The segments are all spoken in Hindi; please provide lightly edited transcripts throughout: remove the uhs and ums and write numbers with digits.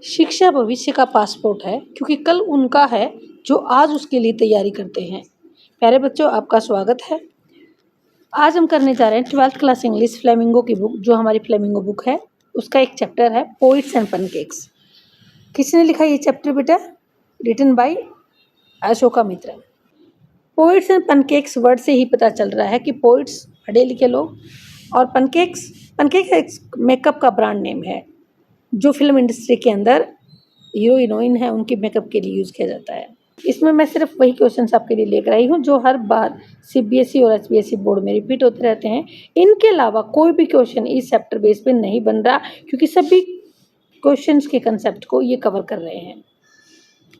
शिक्षा भविष्य का पासपोर्ट है क्योंकि कल उनका है जो आज उसके लिए तैयारी करते हैं। प्यारे बच्चों, आपका स्वागत है। आज हम करने जा रहे हैं 12th क्लास इंग्लिश फ्लेमिंगो की बुक, जो हमारी फ्लेमिंगो बुक है उसका एक चैप्टर है पोइट्स एंड पनकेक्स। किसने लिखा ये चैप्टर बेटा? Written by Ashoka Mitra. Poets and pancakes word से ही पता चल रहा है कि पोइट्स पढ़े लिखे लोग और पनकेक्स एक मेकअप का ब्रांड नेम है जो फिल्म इंडस्ट्री के अंदर हीरो हीरोइन है उनके मेकअप के लिए यूज़ किया जाता है। इसमें मैं सिर्फ वही क्वेश्चंस आपके लिए लेकर आई हूँ जो हर बार सीबीएसई और एचबीएसई बोर्ड में रिपीट होते रहते हैं। इनके अलावा कोई भी क्वेश्चन इस चैप्टर बेस पे नहीं बन रहा क्योंकि सभी क्वेश्चंस के कंसेप्ट को ये कवर कर रहे हैं।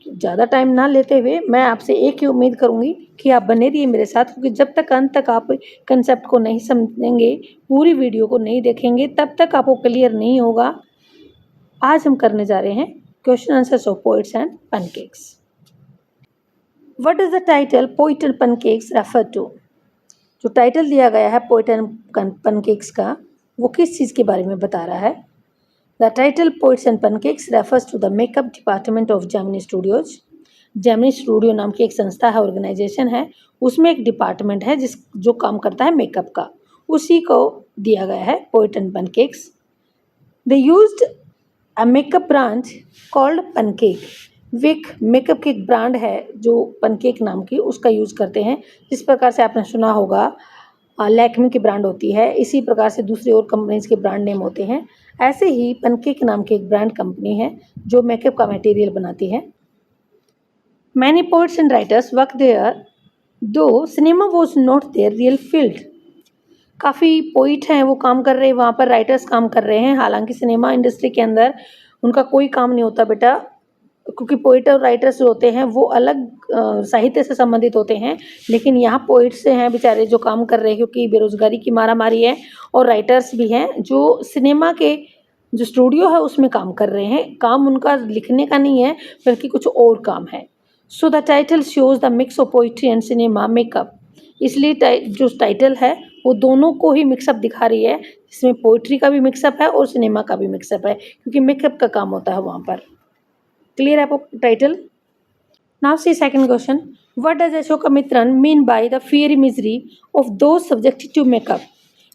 ज़्यादा टाइम ना लेते हुए मैं आपसे एक ही उम्मीद करूँगी कि आप बने रहिए मेरे साथ, क्योंकि जब तक अंत तक आप कंसेप्ट को नहीं समझेंगे, पूरी वीडियो को नहीं देखेंगे, तब तक आपको क्लियर नहीं होगा। आज हम करने जा रहे हैं question answers of poets and pancakes. What is the title poet and pancakes refer to? जो टाइटल दिया गया है पोइट एंड पनकेक्स का, वो किस चीज़ के बारे में बता रहा है? The title poets and pancakes refers to the makeup department of Gemini studios. Gemini studio नाम की एक संस्था है, ऑर्गेनाइजेशन है, उसमें एक डिपार्टमेंट है जो काम करता है मेकअप का, उसी को दिया गया है poet and pancakes. They used a makeup brand called pancake. वे एक मेकअप की एक ब्रांड है जो पनकेक नाम की, उसका यूज़ करते हैं। जिस प्रकार से आपने सुना होगा लैक्मे की ब्रांड होती है, इसी प्रकार से दूसरी और कंपनीज के ब्रांड नेम होते हैं। ऐसे ही पनकेक नाम की एक ब्रांड कंपनी है जो मेकअप का मटेरियल बनाती है। Many poets and writers work there though cinema was not their real field. काफ़ी पोइट हैं, वो काम कर रहे हैं वहाँ पर, राइटर्स काम कर रहे हैं, हालांकि सिनेमा इंडस्ट्री के अंदर उनका कोई काम नहीं होता बेटा, क्योंकि पोइट और राइटर्स जो होते हैं वो अलग साहित्य से संबंधित होते हैं। लेकिन यहाँ पोइट्स से हैं बेचारे जो काम कर रहे हैं, क्योंकि बेरोजगारी की मारामारी है, और राइटर्स भी हैं जो सिनेमा के जो स्टूडियो है उसमें काम कर रहे हैं। काम उनका लिखने का नहीं है बल्कि कुछ और काम है। So the title shows the mix of poetry and cinema makeup. इसलिए जो टाइटल है वो दोनों को ही मिक्सअप दिखा रही है, जिसमें पोइट्री का भी मिक्सअप है और सिनेमा का भी मिक्सअप है, क्योंकि मेकअप का काम होता है वहाँ पर। क्लियर है आपको title? Now see second question, what does Ashokamitran mean by the fiery misery of those subjected to makeup?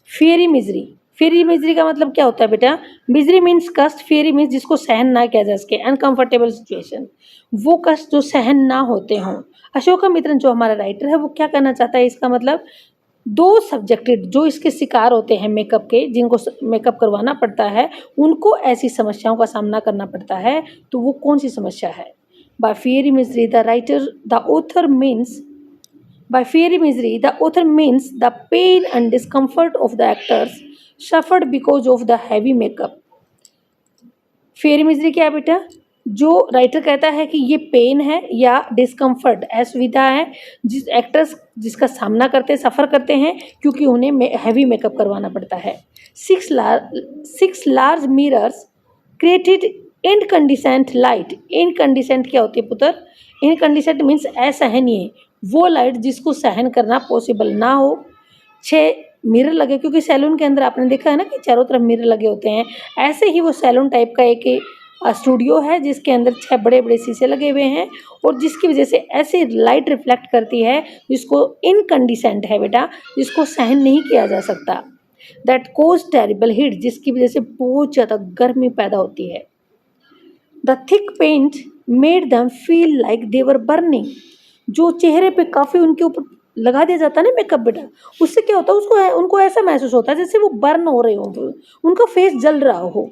Fiery misery का मतलब क्या होता है बेटा? मिजरी मीन्स कष्ट, फियरी मीन्स जिसको सहन ना किया जा सके, अनकंफर्टेबल सिचुएशन, वो कष्ट जो सहन ना होते हों। अशोका मित्रन जो हमारा राइटर है वो क्या करना चाहता है? इसका मतलब दो सब्जेक्टेड जो इसके शिकार होते हैं मेकअप के, जिनको मेकअप करवाना पड़ता है, उनको ऐसी समस्याओं का सामना करना पड़ता है। तो वो कौन सी समस्या है? By fiery misery the author means the pain and discomfort of the actors suffered because of the heavy makeup. Fiery misery क्या है बेटा? जो राइटर कहता है कि ये पेन है या डिस्कम्फर्ट, असुविधा है जिस एक्टर्स जिसका सामना करते सफ़र करते हैं, क्योंकि उन्हें हैवी मेकअप करवाना पड़ता है। Six large mirrors created incandescent light. Incandescent क्या होती है पुत्र? इनकंडिसेंट मीन्स असहनीय, वो लाइट जिसको सहन करना पॉसिबल ना हो। 6 मिरर लगे, क्योंकि सैलून के अंदर आपने देखा है ना कि चारों तरफ मिरर लगे होते हैं, ऐसे ही वो सैलून टाइप का एक स्टूडियो है जिसके अंदर 6 बड़े बड़े शीशे लगे हुए हैं, और जिसकी वजह से ऐसी लाइट रिफ्लेक्ट करती है जिसको इनकंडिसेंट है बेटा, जिसको सहन नहीं किया जा सकता। दैट कोज टेरिबल हीट, जिसकी वजह से बहुत ज़्यादा गर्मी पैदा होती है। The thick paint made them feel like they were burning. जो चेहरे पे काफ़ी उनके ऊपर लगा दिया जाता है ना मेकअप बेटा, उससे क्या होता है, उनको ऐसा महसूस होता है जैसे वो बर्न हो रहे हो, उनका फेस जल रहा हो,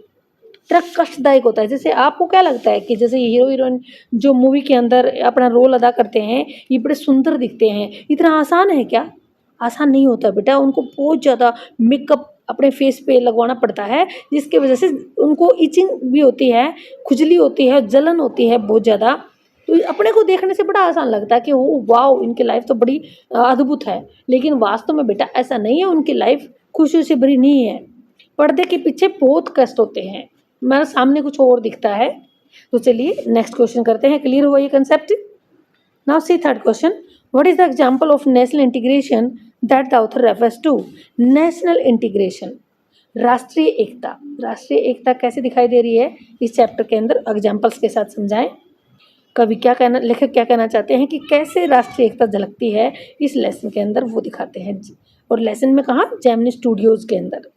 इतना कष्टदायक होता है। जैसे आपको क्या लगता है कि जैसे हीरो हीरोइन जो मूवी के अंदर अपना रोल अदा करते हैं, ये बड़े सुंदर दिखते हैं, इतना आसान है क्या? आसान नहीं होता बेटा, उनको बहुत ज़्यादा मेकअप अपने फेस पे लगवाना पड़ता है, जिसकी वजह से उनको इचिंग भी होती है, खुजली होती है, जलन होती है बहुत ज़्यादा। तो अपने को देखने से बड़ा आसान लगता है कि वो वाओ, इनकी लाइफ तो बड़ी अद्भुत है, लेकिन वास्तव में बेटा ऐसा नहीं है, उनकी लाइफ खुशियों से भरी नहीं है। पर्दे के पीछे बहुत कष्ट होते हैं, हमारे सामने कुछ और दिखता है। तो चलिए नेक्स्ट क्वेश्चन करते हैं। क्लियर हुआ ये concept? Now see third question, what is the example of national integration that the author refers to? National integration, राष्ट्रीय एकता, राष्ट्रीय एकता कैसे दिखाई दे रही है इस चैप्टर के अंदर एग्जाम्पल्स के साथ समझाएं। कवि क्या कहना, लेखक क्या कहना चाहते हैं कि कैसे राष्ट्रीय एकता झलकती है इस लेसन के अंदर, वो दिखाते हैं। और लेसन में कहाँ, जेमिनी स्टूडियोज के अंदर।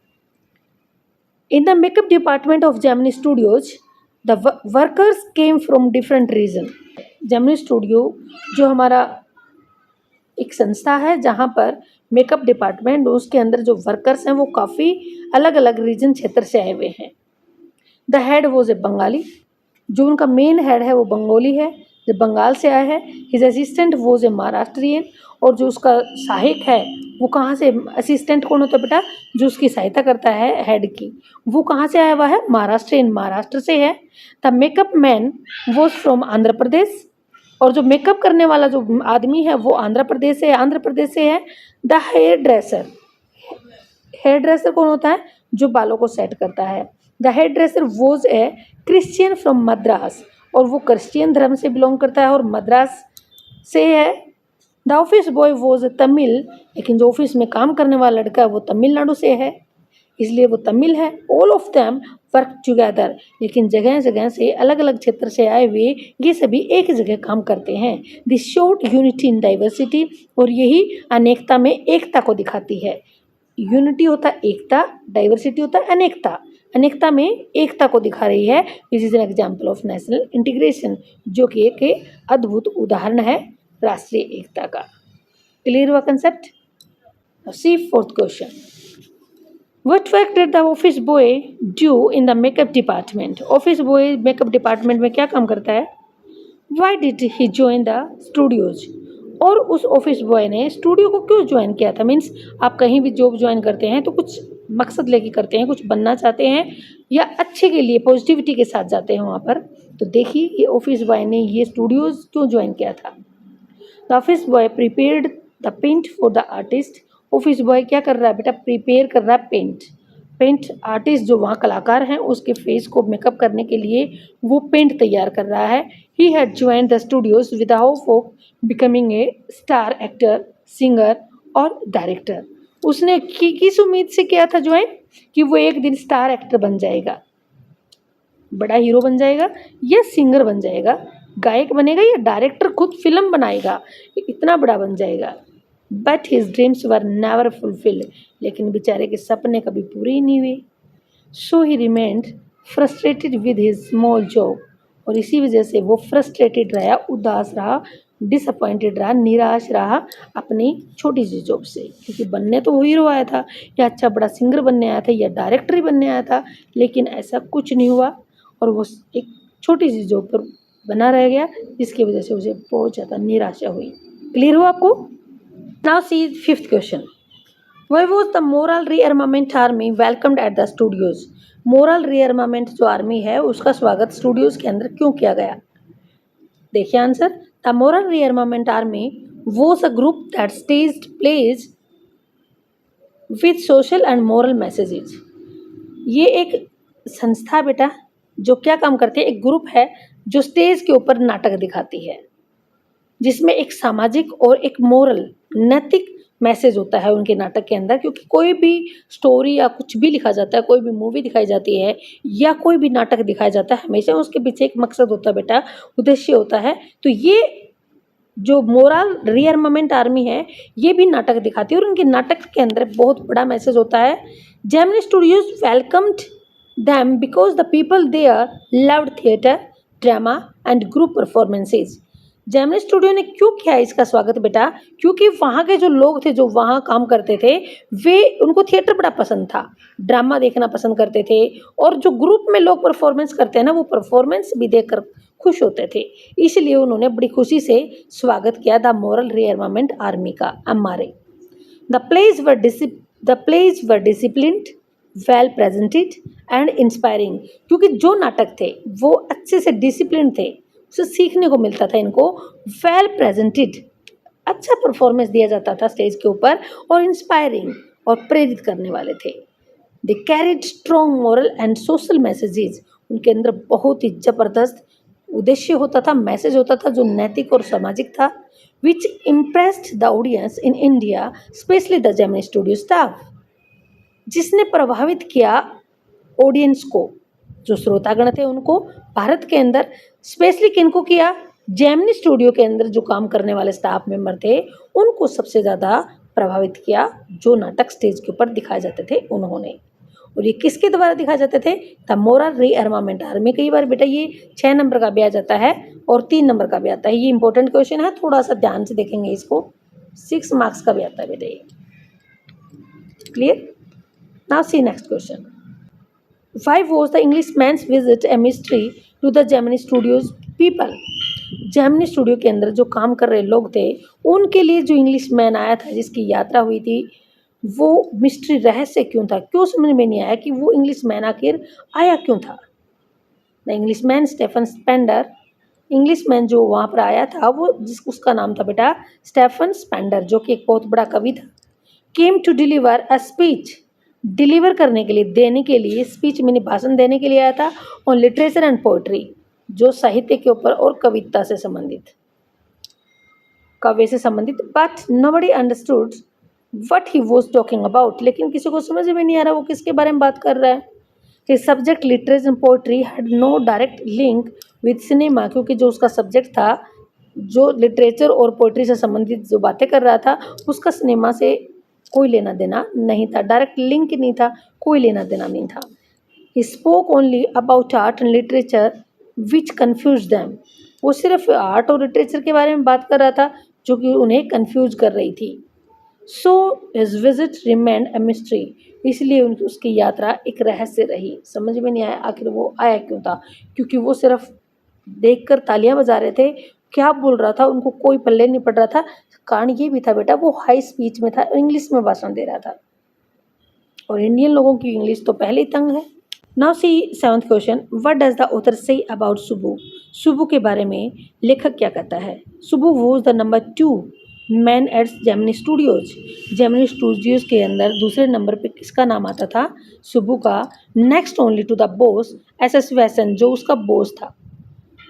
In the makeup department of Gemini studios the workers came from different region. Gemini studio जो हमारा एक संस्था है जहाँ पर मेकअप डिपार्टमेंट, उसके अंदर जो वर्कर्स हैं वो काफ़ी अलग अलग रीजन क्षेत्र से आए हुए हैं। The head was a Bengali, जो उनका मेन हेड है वो बंगाली है, जो बंगाल से आया है। His assistant was a Maharashtrian, और जो उसका सहायक है वो कहाँ से, असिस्टेंट कौन होता है बेटा, जो उसकी सहायता करता है हेड की, वो कहाँ से आया हुआ है, महाराष्ट्रियन, महाराष्ट्र से है। The makeup man was from Andhra Pradesh, और जो मेकअप करने वाला जो आदमी है वो आंध्र प्रदेश से है, आंध्र प्रदेश से है। The hair dresser, hair dresser कौन होता है, जो बालों को सेट करता है। The hair dresser was a Christian from Madras, और वो क्रिश्चियन धर्म से बिलोंग करता है और मद्रास से है। The office boy was Tamil, लेकिन जो ऑफिस में काम करने वाला लड़का है वो तमिलनाडु से है, इसलिए वो तमिल है। All of them work together, लेकिन जगह जगह से अलग अलग क्षेत्र से आए हुए ये सभी एक जगह काम करते हैं। This showed unity in diversity, और यही अनेकता में एकता को दिखाती है। यूनिटी होता है एकता, डाइवर्सिटी होता है अनेकता, अनेकता में एकता को दिखा रही है। This is an example of national integration, जो कि एक अद्भुत उदाहरण है राष्ट्रीय एकता का। क्लियर हुआ concept? See fourth question, What work did the office boy do in the makeup department? Office boy makeup department में क्या काम करता है? Why did he join the studios? और उस ऑफिस बॉय ने स्टूडियो को क्यों ज्वाइन किया था? मीन्स आप कहीं भी जॉब ज्वाइन करते हैं तो कुछ मकसद लेके करते हैं, कुछ बनना चाहते हैं या अच्छे के लिए पॉजिटिविटी के साथ जाते हैं वहाँ पर। तो देखिए ये ऑफिस बॉय ने ये स्टूडियोज क्यों ज्वाइन किया था। The office boy prepared the paint for the artist. Office boy क्या कर रहा है बेटा? प्रिपेयर कर रहा है पेंट। पेंट आर्टिस्ट जो वहाँ कलाकार हैं उसके फेस को मेकअप करने के लिए वो पेंट तैयार कर रहा है। He had join the studios with the hope of becoming A star actor, singer और डायरेक्टर। उसने किस उम्मीद से किया था ज्वाइन? कि वो एक दिन स्टार एक्टर बन जाएगा, बड़ा हीरो बन जाएगा, या सिंगर बन जाएगा, गायक बनेगा, या डायरेक्टर खुद फिल्म बनाएगा, इतना बड़ा बन जाएगा। But his dreams were never fulfilled, लेकिन बेचारे के सपने कभी पूरे ही नहीं हुए। So he remained frustrated with his small job, और इसी वजह से वो फ्रस्ट्रेटेड रहा, उदास रहा, डिसअपॉइंटेड रहा, निराश रहा अपनी छोटी सी जॉब से। क्योंकि बनने तो वो हीरो आया था, या अच्छा बड़ा सिंगर बनने आया था, या डायरेक्टर ही बनने आया था, लेकिन ऐसा कुछ नहीं हुआ और वो एक छोटी सी जॉब पर बना रह गया, जिसकी वजह से उसे बहुत ज़्यादा निराशा हुई। क्लियर हुआ आपको? Now see fifth question. Why was the Moral Rearmament Army welcomed at the studios? Moral rearmament जो आर्मी है उसका स्वागत स्टूडियोज के अंदर क्यों किया गया? देखिए answer, the moral rearmament army was a group that staged plays with social and moral messages. ये एक संस्था बेटा जो क्या काम करती है, एक ग्रुप है जो स्टेज के ऊपर नाटक दिखाती है, जिसमें एक सामाजिक और एक मोरल, नैतिक मैसेज होता है उनके नाटक के अंदर। क्योंकि कोई भी स्टोरी या कुछ भी लिखा जाता है, कोई भी मूवी दिखाई जाती है या कोई भी नाटक दिखाया जाता है, हमेशा उसके पीछे एक मकसद होता है बेटा, उद्देश्य होता है। तो ये जो मोरल रीअर्मामेंट आर्मी है ये भी नाटक दिखाती है और उनके नाटक के अंदर बहुत बड़ा मैसेज होता है। Gemini studios welcomed them because the people there loved theatre, drama and group performances. Gemini studio ने क्यों किया इसका स्वागत बेटा? क्योंकि वहाँ के जो लोग थे जो वहाँ काम करते थे वे, उनको थिएटर बड़ा पसंद था, ड्रामा देखना पसंद करते थे, और जो ग्रुप में लोग परफॉर्मेंस करते हैं ना वो परफॉर्मेंस भी देखकर खुश होते थे। इसलिए उन्होंने बड़ी खुशी से स्वागत किया द मोरल रीअर्मामेंट आर्मी का, MRA। The plays were disciplined, well presented and inspiring. क्योंकि जो नाटक थे वो अच्छे से डिसिप्लिन थे, उसे सीखने को मिलता था इनको। वेल प्रेजेंटेड, अच्छा परफॉर्मेंस दिया जाता था स्टेज के ऊपर, और इंस्पायरिंग, और प्रेरित करने वाले थे। दे carried strong moral and social messages, उनके अंदर बहुत ही जबरदस्त उद्देश्य होता था, मैसेज होता था जो नैतिक और सामाजिक था। Which impressed the audience in India, specially the Gemini studio staff. जिसने प्रभावित किया ऑडियंस को, जो श्रोतागण थे उनको, भारत के अंदर स्पेशली किनको किया, जेमिनी स्टूडियो के अंदर जो काम करने वाले स्टाफ मेंबर थे उनको सबसे ज़्यादा प्रभावित किया, जो नाटक स्टेज के ऊपर दिखाए जाते थे उन्होंने। और ये किसके द्वारा दिखाए जाते थे, द मोरल रीअर्मामेंट में। कई बार बेटा ये 6 नंबर का भी आ जाता है और 3 नंबर का भी आता है, ये इंपॉर्टेंट क्वेश्चन है, थोड़ा सा ध्यान से देखेंगे इसको, 6 मार्क्स का भी आता है बेटा ये। Clear? Now see next question. Why was the Englishman's visit a mystery to the Gemini Studios people? Gemini studio के अंदर जो काम कर रहे लोग थे उनके लिए जो इंग्लिशमैन आया था, जिसकी यात्रा हुई थी, वो मिस्ट्री रहस्य क्यों था? क्यों समझ में नहीं आया कि वो इंग्लिशमैन आखिर आया क्यों था? The Englishman Stephen Spender, Englishman जो वहाँ पर आया था वो उसका नाम था बेटा स्टेफन स्पेंडर, जो कि एक बहुत बड़ा कवि था। Came to deliver a speech, deliver करने के लिए, देने के लिए, स्पीच मैंने भाषण देने के लिए आया था, ऑन लिटरेचर एंड पोइट्री, जो साहित्य के ऊपर और कविता से संबंधित, काव्य से संबंधित। But nobody understood what he was talking about, लेकिन किसी को समझ में नहीं आ रहा वो किसके बारे में बात कर रहा है। His subject literature and poetry had no direct link with cinema, क्योंकि जो उसका सब्जेक्ट था, जो लिटरेचर और पोइट्री से संबंधित जो बातें कर रहा था, उसका सिनेमा से कोई लेना देना नहीं था, डायरेक्ट लिंक नहीं था, कोई लेना देना नहीं था। He spoke only about art and literature which confuse them, वो सिर्फ आर्ट और लिटरेचर के बारे में बात कर रहा था जो कि उन्हें कन्फ्यूज कर रही थी। So his visit remained a mystery, इसलिए उसकी यात्रा एक रहस्य रही। समझ में नहीं आया आखिर वो आया क्यों था, क्योंकि वो सिर्फ देखकर तालियां बजा रहे थे, क्या बोल रहा था उनको कोई पल्ले नहीं पड़ रहा था। कारण ये भी था बेटा वो हाई स्पीच में था, इंग्लिश में भाषण दे रहा था, और इंडियन लोगों की इंग्लिश तो पहले ही तंग है। Now see 7th question, what does the author say about Subbu, Subbu के बारे में लेखक क्या कहता है। Subbu was the number 2 man at Gemini studios, Gemini studios के अंदर दूसरे नंबर पे किसका नाम आता था, सुबु का। Next only to the boss S Vasan, जो उसका बॉस था,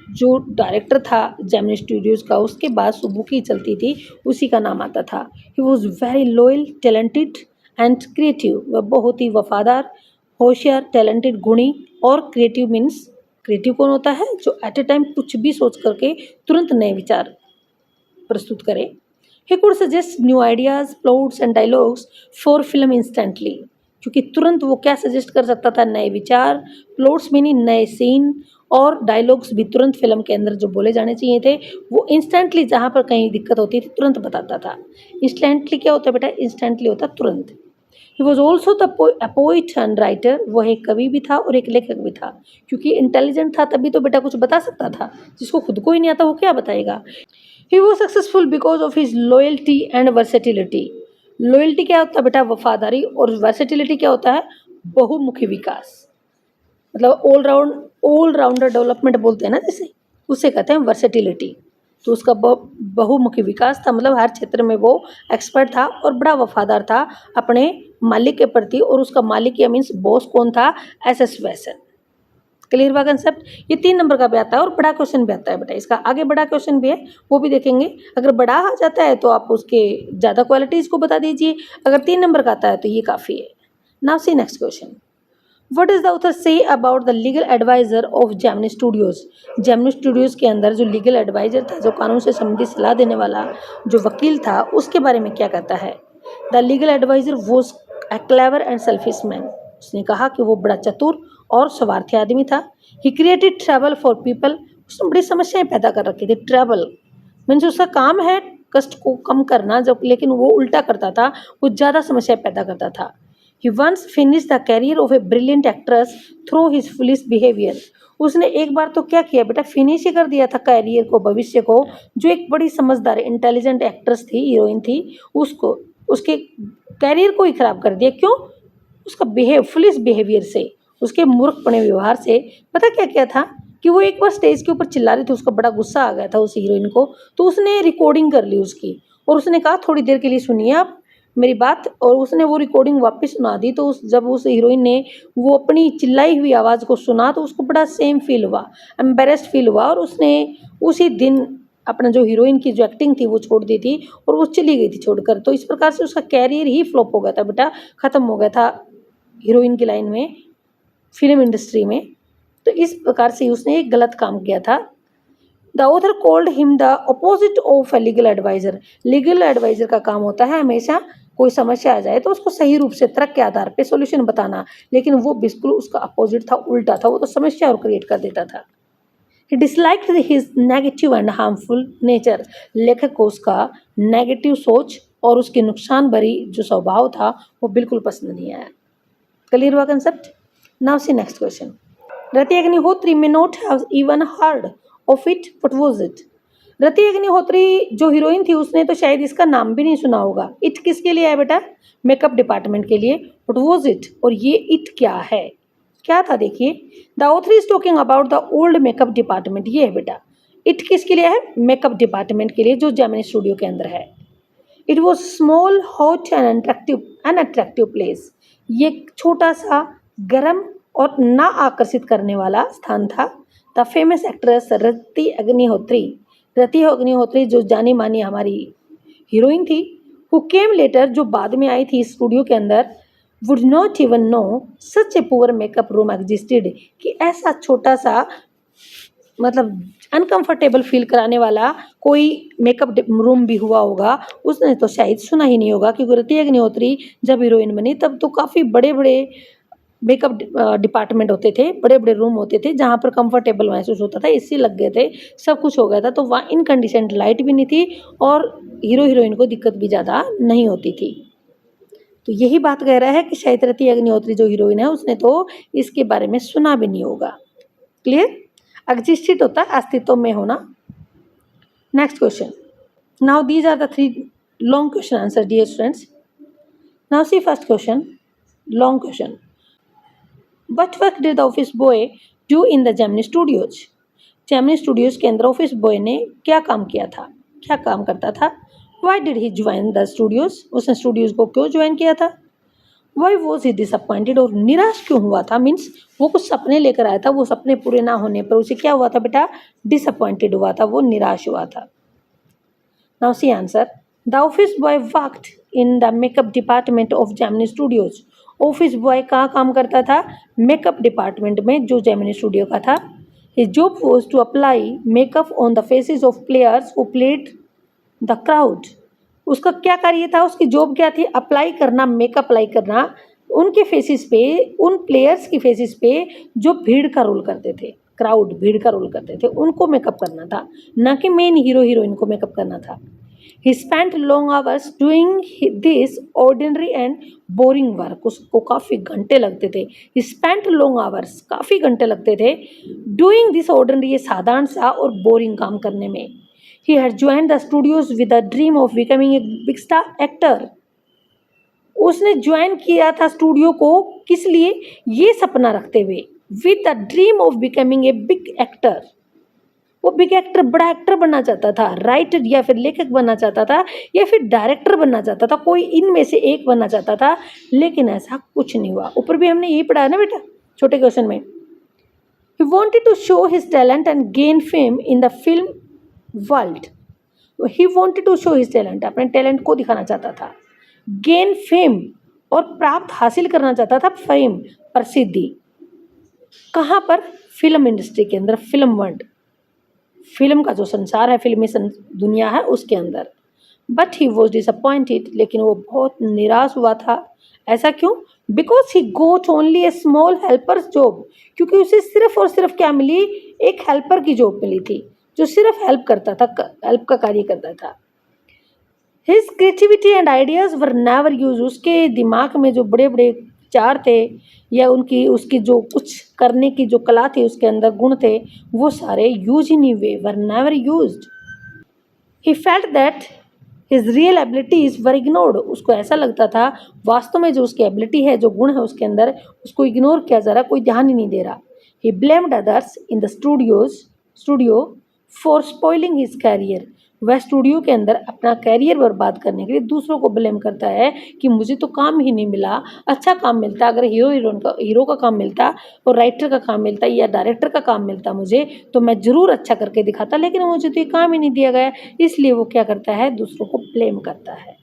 जो डायरेक्टर था जेमिनी स्टूडियोज़ का, उसके बाद सुबु की चलती थी, उसी का नाम आता था। He was very loyal, talented and creative, वह बहुत ही वफादार, होशियार, टैलेंटेड, गुणी, और क्रिएटिव मीन्स, क्रिएटिव कौन होता है, जो एट ए टाइम कुछ भी सोच करके तुरंत नए विचार प्रस्तुत करे। He could suggest new ideas, plots and dialogues for film instantly, क्योंकि तुरंत वो क्या सजेस्ट कर सकता था, नए विचार, प्लॉट्स मीनिंग नए सीन, और डायलॉग्स भी तुरंत फिल्म के अंदर जो बोले जाने चाहिए थे वो इंस्टेंटली, जहाँ पर कहीं दिक्कत होती थी तुरंत बताता था। इंस्टेंटली क्या होता है बेटा, इंस्टेंटली होता तुरंत। ही was also the poet and writer, वह एक कवि भी था और एक लेखक भी था, क्योंकि इंटेलिजेंट था तभी तो बेटा कुछ बता सकता था, जिसको खुद को ही नहीं आता वो क्या बताएगा। He was successful because of his loyalty and versatility, loyalty क्या होता है बेटा, वफादारी, और वर्सेटिलिटी क्या होता है, बहुमुखी विकास, मतलब ऑल राउंडर डेवलपमेंट बोलते हैं ना, जैसे उसे कहते हैं वर्सेटिलिटी। तो उसका बहुमुखी विकास था, मतलब हर क्षेत्र में वो एक्सपर्ट था और बड़ा वफादार था अपने मालिक के प्रति, और उसका मालिक या मीन्स बॉस कौन था, एस वैसन। क्लियर हुआ कंसेप्ट। ये 3 नंबर का भी आता है और बड़ा क्वेश्चन भी आता है बेटा, इसका आगे बड़ा क्वेश्चन भी है वो भी देखेंगे। अगर बड़ा आ जाता है तो आप उसके ज़्यादा क्वालिटीज़ को बता दीजिए, अगर 3 नंबर का आता है तो ये काफ़ी है। Now C next question, What does the author say about the legal advisor of Gemini Studios? Gemini Studios के अंदर जो लीगल एडवाइजर था, जो कानून से संबंधित सलाह देने वाला जो वकील था, उसके बारे में क्या कहता है। The legal adviser was a clever and selfish man, उसने कहा कि वो बड़ा चतुर और स्वार्थी आदमी था। He created travel for people, उसने बड़ी समस्याएं पैदा कर रखी थी। ट्रैवल मीन्स उसका काम है कष्ट को कम करना, जब लेकिन वो उल्टा करता था, वो ज़्यादा समस्याएं पैदा करता था। He once finished the career of a brilliant actress through his foolish behavior. उसने एक बार तो क्या किया बेटा, फिनिश ही कर दिया था कैरियर को, भविष्य को, जो एक बड़ी समझदार इंटेलिजेंट एक्ट्रेस थी, हीरोइन थी, उसको, उसके कैरियर को ही खराब कर दिया। क्यों? उसका फुलिश बिहेवियर से, उसके मूर्खपने व्यवहार से। पता क्या क्या था कि वो एक बार स्टेज के ऊपर चिल्ला रही थी, उसका बड़ा गुस्सा आ गया था उस हीरोइन को, तो उसने रिकॉर्डिंग कर ली उसकी, और उसने कहा थोड़ी देर के लिए सुनिए आप मेरी बात, और उसने वो रिकॉर्डिंग वापस सुना दी। तो जब उस हीरोइन ने वो अपनी चिल्लाई हुई आवाज़ को सुना तो उसको बड़ा सेम फील हुआ, एम्बेरेस्ड फील हुआ, और उसने उसी दिन अपना जो हीरोइन की जो एक्टिंग थी वो छोड़ दी थी और वो चली गई थी छोड़कर। तो इस प्रकार से उसका कैरियर ही फ्लॉप हो गया था बेटा, ख़त्म हो गया था, हीरोइन की लाइन में, फिल्म इंडस्ट्री में। तो इस प्रकार से उसने एक गलत काम किया था। The author called him the opposite of a legal adviser. Legal adviser का काम होता है हमेशा कोई समस्या आ जाए तो उसको सही रूप से तर्क के आधार पे सॉल्यूशन बताना, लेकिन वो बिल्कुल उसका अपोजिट था, उल्टा था, वो तो समस्या और क्रिएट कर देता था। He disliked his negative and harmful nature। लेखक को उसका नेगेटिव सोच और उसके नुकसान भरी जो स्वभाव था वो बिल्कुल पसंद नहीं आया। क्लियर हुआ concept? Now C next question. Rati Agnihotri may not have even heard of it, what was it? रति अग्निहोत्री जो हीरोइन थी उसने तो शायद इसका नाम भी नहीं सुना होगा। इट किसके लिए है बेटा? मेकअप डिपार्टमेंट के लिए। What was it? और ये इट क्या है? क्या था देखिए। The author is talking about the old makeup department. ये है बेटा। इट किसके लिए है? मेकअप डिपार्टमेंट के लिए जो जेमिनी स्टूडियो के अंदर है। It was small hot and attractive place. ये छोटा सा गर्म और ना आकर्षित करने वाला स्थान था। द फेमस एक्ट्रेस रति अग्निहोत्री जो जानी मानी हमारी हीरोइन थी, हु केम लेटर जो बाद में आई थी स्टूडियो के अंदर, would not even know such a poor makeup room existed. कि ऐसा छोटा सा मतलब अनकंफर्टेबल फील कराने वाला कोई मेकअप रूम भी हुआ होगा, उसने तो शायद सुना ही नहीं होगा। क्योंकि रति अग्निहोत्री जब हीरोइन बनी तब तो काफ़ी बड़े बड़े मेकअप डिपार्टमेंट होते थे, बड़े बड़े रूम होते थे जहाँ पर कंफर्टेबल महसूस होता था, एसी लग गए थे, सब कुछ हो गया था। तो वहाँ इन कंडीशन लाइट भी नहीं थी और हीरोइन को दिक्कत भी ज़्यादा नहीं होती थी। तो यही बात कह रहा है कि शायद रति अग्निहोत्री जो हीरोइन है उसने तो इसके बारे में सुना भी नहीं होगा। क्लियर? एग्जिस्टेड होता है अस्तित्व में होना। Next question. Now these are the 3 long question answer dear students. Now see first question, long question. What work did the office boy do in the Gemini Studios? Gemini Studios के अंदर ऑफिस बॉय ने क्या काम किया था? क्या काम करता था? Why did he join the studios? उसने स्टूडियोज को क्यों ज्वाइन किया था? Why was he disappointed? और निराश क्यों हुआ था? मीन्स वो कुछ सपने लेकर आया था, वो सपने पूरे ना होने पर उसे क्या हुआ था बेटा? डिसअपॉइंटेड हुआ था, वो निराश हुआ था। Now see answer. The office boy worked in the makeup department of Gemini Studios. Office boy कहाँ काम करता था? मेकअप डिपार्टमेंट में जो जेमिनी स्टूडियो का था। His job was to apply makeup on the faces of players who played the crowd. उसका क्या कार्य था? उसकी जॉब क्या थी? अप्लाई करना, मेकअप अप्लाई करना उनके फेसेस पे, उन प्लेयर्स की फेसेस पे जो भीड़ का रोल करते थे, क्राउड भीड़ का रोल करते थे, उनको मेकअप करना था, ना कि मेन हीरो हीरोइन को मेकअप करना था। He spent long hours doing this ordinary and boring work। उसको काफ़ी घंटे लगते थे। He spent long hours, काफ़ी घंटे लगते थे doing this ordinary, ये साधारण सा और बोरिंग काम करने में। He had joined the studios with a dream of becoming a big star actor। उसने ज्वाइन किया था स्टूडियो को किस लिए? ये सपना रखते हुए, with the dream of becoming a big actor। वो बिग एक्टर, बड़ा एक्टर बनना चाहता था, राइटर या फिर लेखक बनना चाहता था, या फिर डायरेक्टर बनना चाहता था, कोई इनमें से एक बनना चाहता था, लेकिन ऐसा कुछ नहीं हुआ। ऊपर भी हमने यही पढ़ा है ना बेटा छोटे क्वेश्चन में। He wanted to show his talent and gain fame in the film world। He wanted to show his talent, अपने टैलेंट को दिखाना चाहता था। गेन फेम, और प्राप्त हासिल करना चाहता था फेम, प्रसिद्धि। कहाँ पर? फिल्म इंडस्ट्री के अंदर, फिल्म वर्ल्ड, फिल्म का जो संसार है, फिल्मी दुनिया है उसके अंदर। बट ही वॉज डिसअपॉइंटेड, लेकिन वो बहुत निराश हुआ था। ऐसा क्यों? Because he got only a small helper's job. क्योंकि उसे सिर्फ और सिर्फ क्या मिली? एक हेल्पर की जॉब मिली थी जो सिर्फ हेल्प करता था, हेल्प का कार्य करता था। His creativity and ideas were never use. उसके दिमाग में जो बड़े बड़े विचार थे या उसकी जो कुछ करने की जो कला थी, उसके अंदर गुण थे, वो सारे यूज ही नहीं हुए, were never used. He felt that his real abilities were ignored. उसको ऐसा लगता था वास्तव में जो उसकी एबिलिटी है, जो गुण है उसके अंदर, उसको इग्नोर किया जा रहा, कोई ध्यान ही नहीं दे रहा। He blamed others in the studio for spoiling his career. वह स्टूडियो के अंदर अपना कैरियर बर्बाद करने के लिए दूसरों को ब्लेम करता है कि मुझे तो काम ही नहीं मिला। अच्छा काम मिलता, अगर हीरो का काम मिलता और राइटर का काम मिलता या डायरेक्टर का काम मिलता मुझे, तो मैं ज़रूर अच्छा करके दिखाता, लेकिन मुझे तो ये काम ही नहीं दिया गया। इसलिए वो क्या करता है? दूसरों को ब्लेम करता है।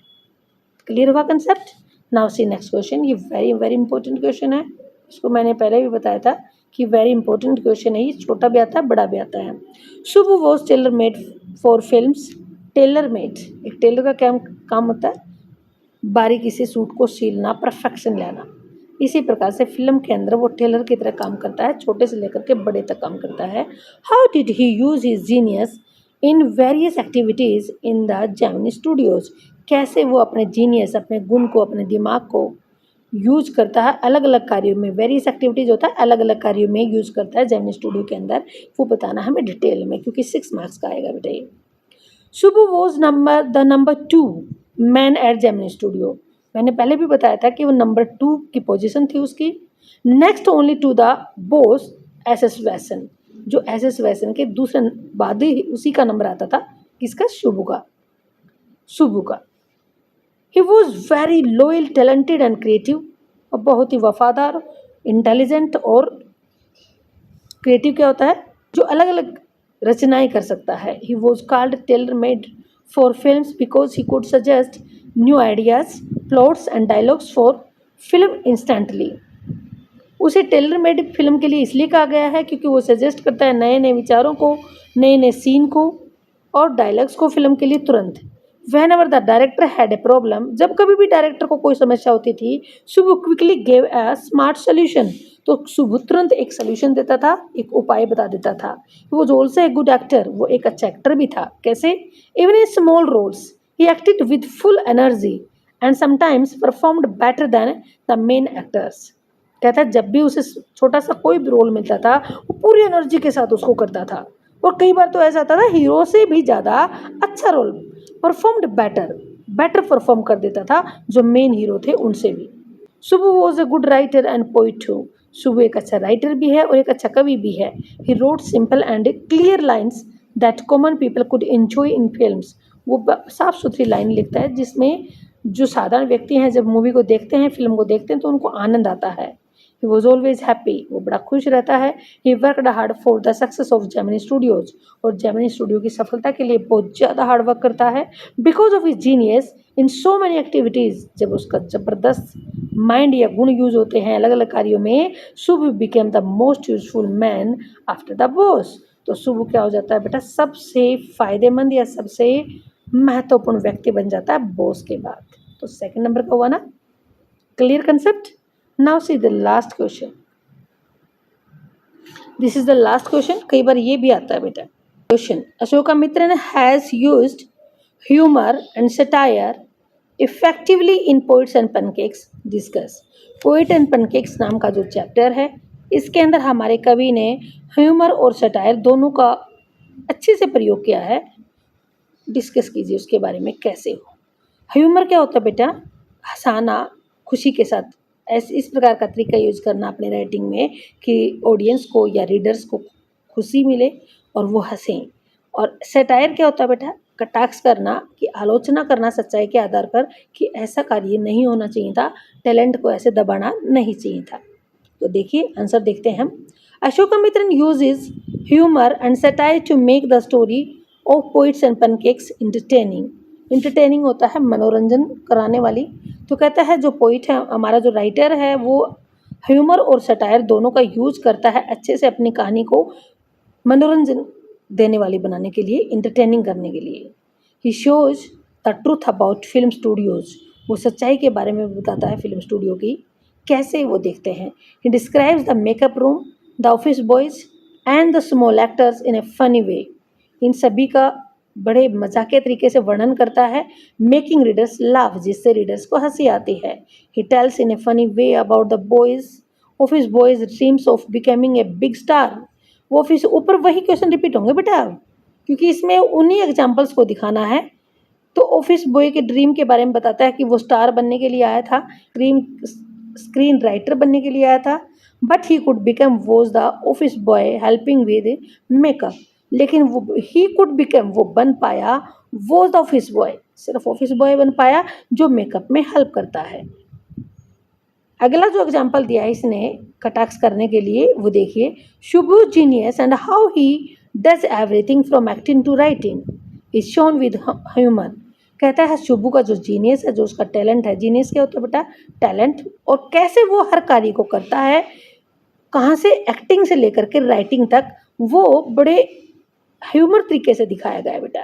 क्लियर हुआ कंसेप्ट? नाउ सी नेक्स्ट क्वेश्चन, ये वेरी वेरी इंपॉर्टेंट क्वेश्चन है, इसको मैंने पहले भी बताया था कि वेरी इंपॉर्टेंट क्वेश्चन है, ये छोटा भी आता है बड़ा भी आता है। Shubh was tailor made for films. Tailor made, एक टेलर का क्या काम होता है, बारीकी से सूट को सिलना, परफेक्शन लाना। इसी प्रकार से फिल्म के अंदर वो टेलर की तरह काम करता है, छोटे से लेकर के बड़े तक काम करता है। How did he use his genius in various activities in the Gemini Studios. कैसे वो अपने जीनियस, अपने गुण को, अपने दिमाग को यूज करता है अलग अलग कार्यों में। वेरियस एक्टिविटीज़ होता है, अलग अलग कार्यों में यूज करता है जेमिनी स्टूडियो के अंदर, वो बताना हमें डिटेल में, क्योंकि 6 मार्क्स का आएगा बेटा ये। Shubhu was number 2 man at Gemini studio. मैंने पहले भी बताया था कि वो नंबर 2 की पोजीशन थी उसकी, next only to the boss S Vasan. जो एस वैसन के दूसरे बाद ही उसी का नंबर आता था, किसका, शुभू का, शुभू का। He was very loyal, talented and creative, और बहुत ही वफादार, इंटेलिजेंट और क्रिएटिव क्या होता है, जो अलग अलग रचनाएं कर सकता है। He was called Taylor made for films because he could suggest new ideas, plots and dialogues for film instantly. उसे टेलर मेड फिल्म के लिए इसलिए कहा गया है क्योंकि वो सजेस्ट करता है नए नए विचारों को, नए नए सीन को और डायलॉग्स को फिल्म के लिए तुरंत। Whenever the director had a problem, जब कभी भी डायरेक्टर को कोई समस्या होती थी, Shubh quickly gave a smart solution, तो शुभ तुरंत एक सोल्यूशन देता था, एक उपाय बता देता था। He was also a good actor, वो एक अच्छा एक्टर भी था। कैसे, even in small roles he acted with full energy and sometimes performed better than the main actors. कहता है जब भी उसे छोटा सा कोई भी रोल मिलता था, वो पूरी एनर्जी के साथ उसको करता था, और कई बार तो ऐसा होता था हीरो से भी ज़्यादा अच्छा रोल, परफॉर्म्ड बेटर परफॉर्म कर देता था जो मेन हीरो थे उनसे भी। Subbu was a good writer and poet too. Subbu एक अच्छा राइटर भी है और एक अच्छा कवि भी है। He wrote simple and clear lines that common people could enjoy in films. वो साफ सुथरी लाइन लिखता है जिसमें जो साधारण व्यक्ति हैं जब मूवी को देखते हैं, फिल्म को देखते हैं, तो उनको आनंद आता है। He was always happy, वो बड़ा खुश रहता है। He worked hard for the success of Gemini Studios, और Gemini Studio की सफलता के लिए बहुत ज़्यादा हार्ड वर्क करता है। Because of his genius in so many activities, जब उसका ज़बरदस्त माइंड या गुण यूज होते हैं अलग अलग कार्यों में, शुभ became the most useful man after the boss। तो शुभ क्या हो जाता है बेटा, सबसे फायदेमंद या सबसे महत्वपूर्ण व्यक्ति बन जाता है बॉस के बाद। तो सेकंड नंबर का हुआ ना, clear concept. Now see the last question. This is the last question. कई बार ये भी आता है बेटा question. अशोकामित्रन has used humor and satire effectively in Poets and Pancakes. Discuss. Poet and Pancakes नाम का जो चैप्टर है, इसके अंदर हमारे कवि ने ह्यूमर और सटायर दोनों का अच्छे से प्रयोग किया है। डिस्कस कीजिए उसके बारे में कैसे हो। ह्यूमर क्या होता है बेटा, हंसाना, खुशी के साथ, ऐसे इस प्रकार का तरीका यूज करना अपने राइटिंग में कि ऑडियंस को या रीडर्स को खुशी मिले और वो हंसें। और सटायर क्या होता है बेटा, कटाक्ष करना, कि आलोचना करना सच्चाई के आधार पर कि ऐसा कार्य नहीं होना चाहिए था, टैलेंट को ऐसे दबाना नहीं चाहिए था। तो देखिए आंसर देखते हैं हम। Ashokamitran uses humour and satire to make the story of poets and pancakes entertaining. Entertaining होता है मनोरंजन कराने वाली। तो कहता है जो पोइट है, हमारा जो राइटर है, वो ह्यूमर और सटायर दोनों का यूज करता है अच्छे से अपनी कहानी को मनोरंजन देने वाली बनाने के लिए, इंटरटेनिंग करने के लिए। He shows the truth about film studios, वो सच्चाई के बारे में बताता है फिल्म स्टूडियो की, कैसे वो देखते हैं। He describes the makeup room, the office boys and the small actors in a funny way. इन सभी का बड़े मजाकिया तरीके से वर्णन करता है। मेकिंग रीडर्स लाफ, जिससे रीडर्स को हंसी आती है। He tells in a funny way about the boys, office boys dreams of becoming a big star. वो ऑफिस, ऊपर वही क्वेश्चन रिपीट होंगे बेटा, क्योंकि इसमें उन्हीं एग्जाम्पल्स को दिखाना है। तो ऑफिस बॉय के ड्रीम के बारे में बताता है कि वो स्टार बनने के लिए आया था, स्क्रीन राइटर बनने के लिए आया था। But he could become was the office boy helping with makeup, लेकिन वो ही कुड बिकम, वो बन पाया, वॉज द ऑफिस बॉय, सिर्फ ऑफिस बॉय बन पाया जो मेकअप में हेल्प करता है। अगला जो एग्जाम्पल दिया है इसने कटाक्ष करने के लिए, वो देखिए। Subbu genius and how he does everything from acting to writing is shown with humour. कहता है शुभू का जो जीनियस है, जो उसका टैलेंट है, जीनियस क्या होता है बेटा? टैलेंट, और कैसे वो हर कार्य को करता है, कहाँ से एक्टिंग से लेकर के राइटिंग तक वो बड़े ह्यूमर तरीके से दिखाया गया है बेटा,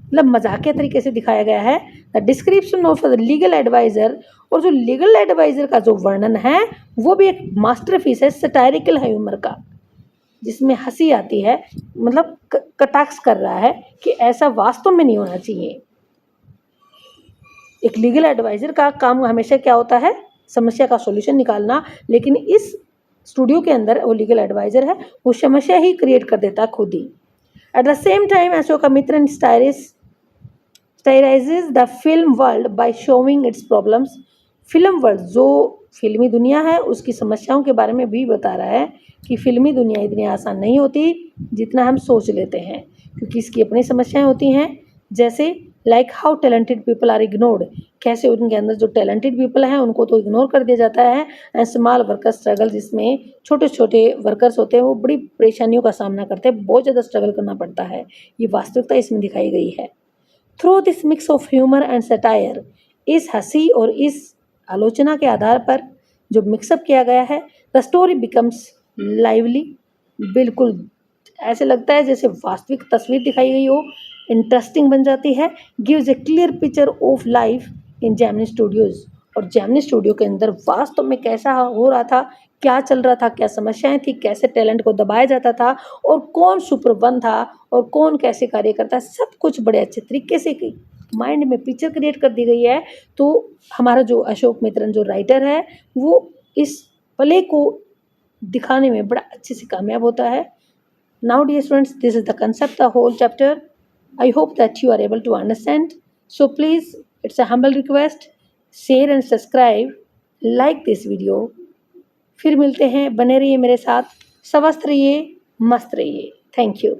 मतलब मजाकिया तरीके से दिखाया गया है। The description of the legal adviser, और जो लीगल एडवाइजर का जो वर्णन है वो भी एक मास्टरपीस है सटायरिकल ह्यूमर का, जिसमें हंसी आती है, मतलब कटाक्ष कर रहा है कि ऐसा वास्तव में नहीं होना चाहिए। एक लीगल एडवाइजर का काम हमेशा क्या होता है? समस्या का सॉल्यूशन निकालना, लेकिन इस स्टूडियो के अंदर वो लीगल एडवाइजर है, वो समस्या ही क्रिएट कर देता है खुद ही। At the same time Ashokamitran satirizes the film world by showing its problems. Film world, जो फिल्मी दुनिया है, उसकी समस्याओं के बारे में भी बता रहा है कि फिल्मी दुनिया इतनी आसान नहीं होती जितना हम सोच लेते हैं, क्योंकि इसकी अपनी समस्याएं होती हैं। जैसे like how talented people are ignored, कैसे उनके अंदर जो टैलेंटेड पीपल हैं उनको तो इग्नोर कर दिया जाता है। एंड स्मॉल वर्कर स्ट्रगल, जिसमें छोटे छोटे वर्कर्स होते हैं वो बड़ी परेशानियों का सामना करते हैं, बहुत ज़्यादा स्ट्रगल करना पड़ता है। ये वास्तविकता इसमें दिखाई गई है। Through this mix of humour and satire, इस हंसी और इस आलोचना के आधार पर जो मिक्सअप किया गया है, द स्टोरी बिकम्स लाइवली, बिल्कुल ऐसे लगता है जैसे वास्तविक तस्वीर दिखाई गई हो, इंटरेस्टिंग बन जाती है। Gives A clear picture of life in Gemini Studios, और जेमिनी स्टूडियो के अंदर वास्तव में कैसा हो रहा था, क्या चल रहा था, क्या समस्याएं थी, कैसे टैलेंट को दबाया जाता था, और कौन सुपर वन था और कौन कैसे कार्य करता है, सब कुछ बड़े अच्छे तरीके से माइंड में पिक्चर क्रिएट कर दी गई है। तो हमारा जो अशोक मित्रन जो राइटर है वो इस प्ले को दिखाने में बड़ा अच्छे से कामयाब होता है। Now dear students, this is the concept, the whole chapter. I hope that you are able to understand. So please, it's a humble request, share and subscribe, like this video. फिर मिलते हैं, बने रहिए मेरे साथ, स्वस्थ रहिए, मस्त रहिए। Thank you.